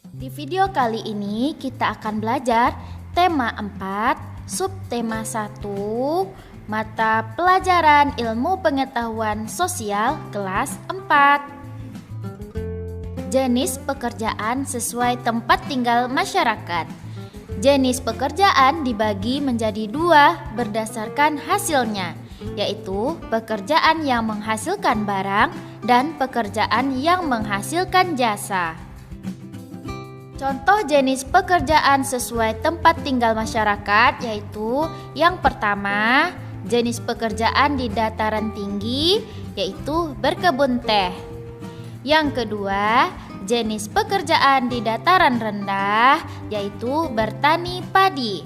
Di video kali ini kita akan belajar tema 4, subtema 1, mata pelajaran ilmu pengetahuan sosial kelas 4. Jenis pekerjaan sesuai tempat tinggal masyarakat. Jenis pekerjaan dibagi menjadi dua berdasarkan hasilnya, yaitu pekerjaan yang menghasilkan barang dan pekerjaan yang menghasilkan jasa. Contoh jenis pekerjaan sesuai tempat tinggal masyarakat yaitu yang pertama, jenis pekerjaan di dataran tinggi yaitu berkebun teh. Yang kedua, jenis pekerjaan di dataran rendah yaitu bertani padi.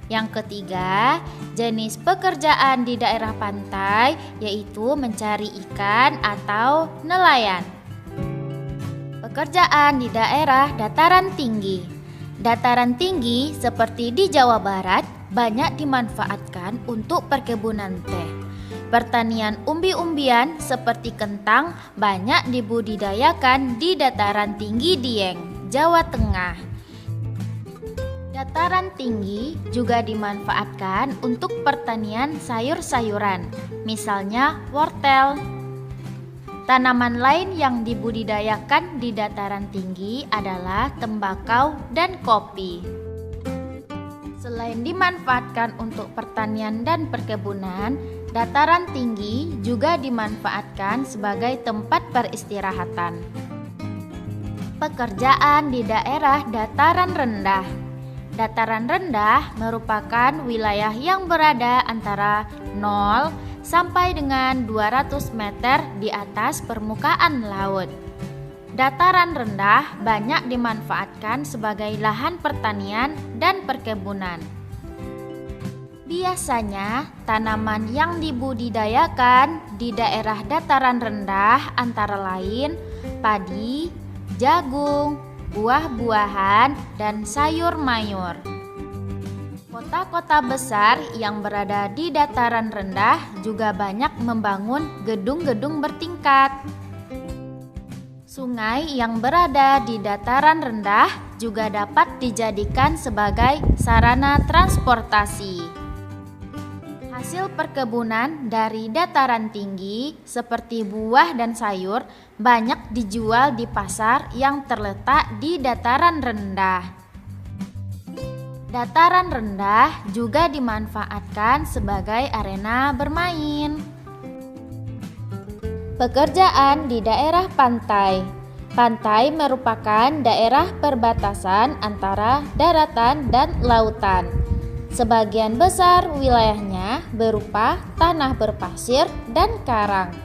Yang ketiga, jenis pekerjaan di daerah pantai yaitu mencari ikan atau nelayan. Pekerjaan di daerah dataran tinggi. Dataran tinggi seperti di Jawa Barat banyak dimanfaatkan untuk perkebunan teh. Pertanian umbi-umbian seperti kentang banyak dibudidayakan di dataran tinggi Dieng, Jawa Tengah. Dataran tinggi juga dimanfaatkan untuk pertanian sayur-sayuran, misalnya wortel. Tanaman lain yang dibudidayakan di dataran tinggi adalah tembakau dan kopi. Selain dimanfaatkan untuk pertanian dan perkebunan, dataran tinggi juga dimanfaatkan sebagai tempat peristirahatan. Pekerjaan di daerah dataran rendah. Dataran rendah merupakan wilayah yang berada antara 0 sampai dengan 200 meter di atas permukaan laut. Dataran rendah banyak dimanfaatkan sebagai lahan pertanian dan perkebunan. Biasanya, tanaman yang dibudidayakan di daerah dataran rendah antara lain padi, jagung, buah-buahan, dan sayur mayur. Kota-kota besar yang berada di dataran rendah juga banyak membangun gedung-gedung bertingkat. Sungai yang berada di dataran rendah juga dapat dijadikan sebagai sarana transportasi. Hasil perkebunan dari dataran tinggi seperti buah dan sayur banyak dijual di pasar yang terletak di dataran rendah. Dataran rendah juga dimanfaatkan sebagai arena bermain. Pekerjaan di daerah pantai. Pantai merupakan daerah perbatasan antara daratan dan lautan. Sebagian besar wilayahnya berupa tanah berpasir dan karang.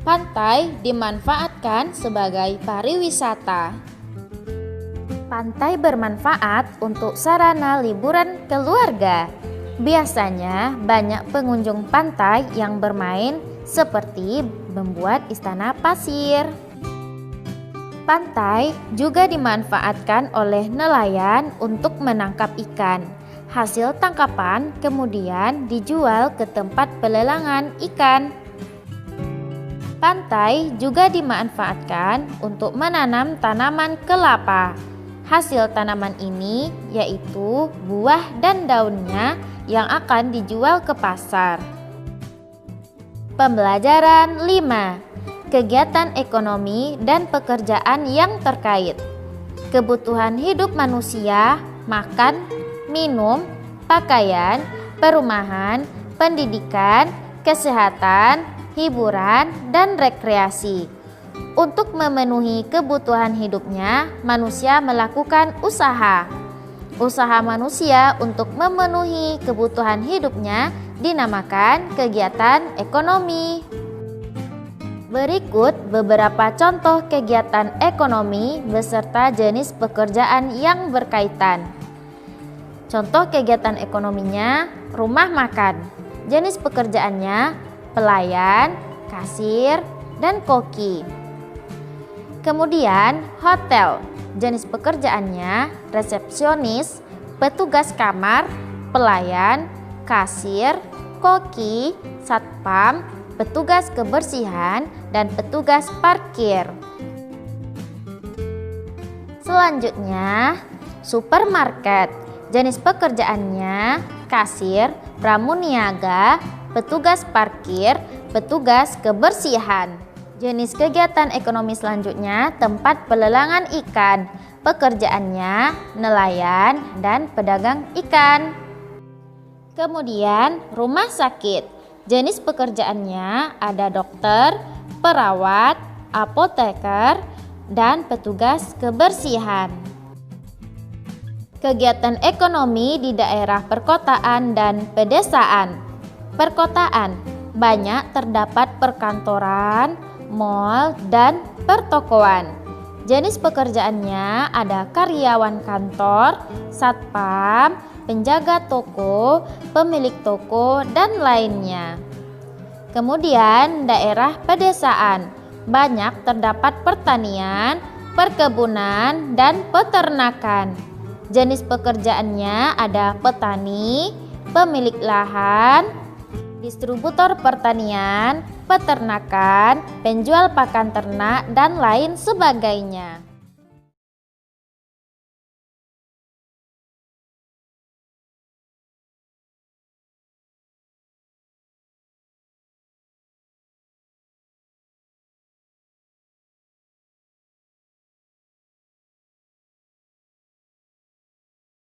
Pantai dimanfaatkan sebagai pariwisata. Pantai bermanfaat untuk sarana liburan keluarga. Biasanya banyak pengunjung pantai yang bermain seperti membuat istana pasir. Pantai juga dimanfaatkan oleh nelayan untuk menangkap ikan. Hasil tangkapan kemudian dijual ke tempat pelelangan ikan. Pantai juga dimanfaatkan untuk menanam tanaman kelapa. Hasil tanaman ini yaitu buah dan daunnya yang akan dijual ke pasar. Pembelajaran 5. Kegiatan ekonomi dan pekerjaan yang terkait. Kebutuhan hidup manusia, makan, minum, pakaian, perumahan, pendidikan, kesehatan, hiburan, dan rekreasi. Untuk memenuhi kebutuhan hidupnya, manusia melakukan usaha. Usaha manusia untuk memenuhi kebutuhan hidupnya dinamakan kegiatan ekonomi. Berikut beberapa contoh kegiatan ekonomi beserta jenis pekerjaan yang berkaitan. Contoh kegiatan ekonominya, rumah makan. Jenis pekerjaannya, pelayan, kasir, dan koki. Kemudian hotel, jenis pekerjaannya resepsionis, petugas kamar, pelayan, kasir, koki, satpam, petugas kebersihan, dan petugas parkir. Selanjutnya, supermarket. Jenis pekerjaannya kasir, pramuniaga, petugas parkir, petugas kebersihan. Jenis kegiatan ekonomi selanjutnya tempat pelelangan ikan. Pekerjaannya nelayan dan pedagang ikan. Kemudian rumah sakit. Jenis pekerjaannya ada dokter, perawat, apoteker, dan petugas kebersihan. Kegiatan ekonomi di daerah perkotaan dan pedesaan. Perkotaan, banyak terdapat perkantoran, mal, dan pertokoan. Jenis pekerjaannya ada karyawan kantor, satpam, penjaga toko, pemilik toko, dan lainnya. Kemudian daerah pedesaan, banyak terdapat pertanian, perkebunan, dan peternakan. Jenis pekerjaannya ada petani, pemilik lahan, distributor pertanian, peternakan, penjual pakan ternak, dan lain sebagainya.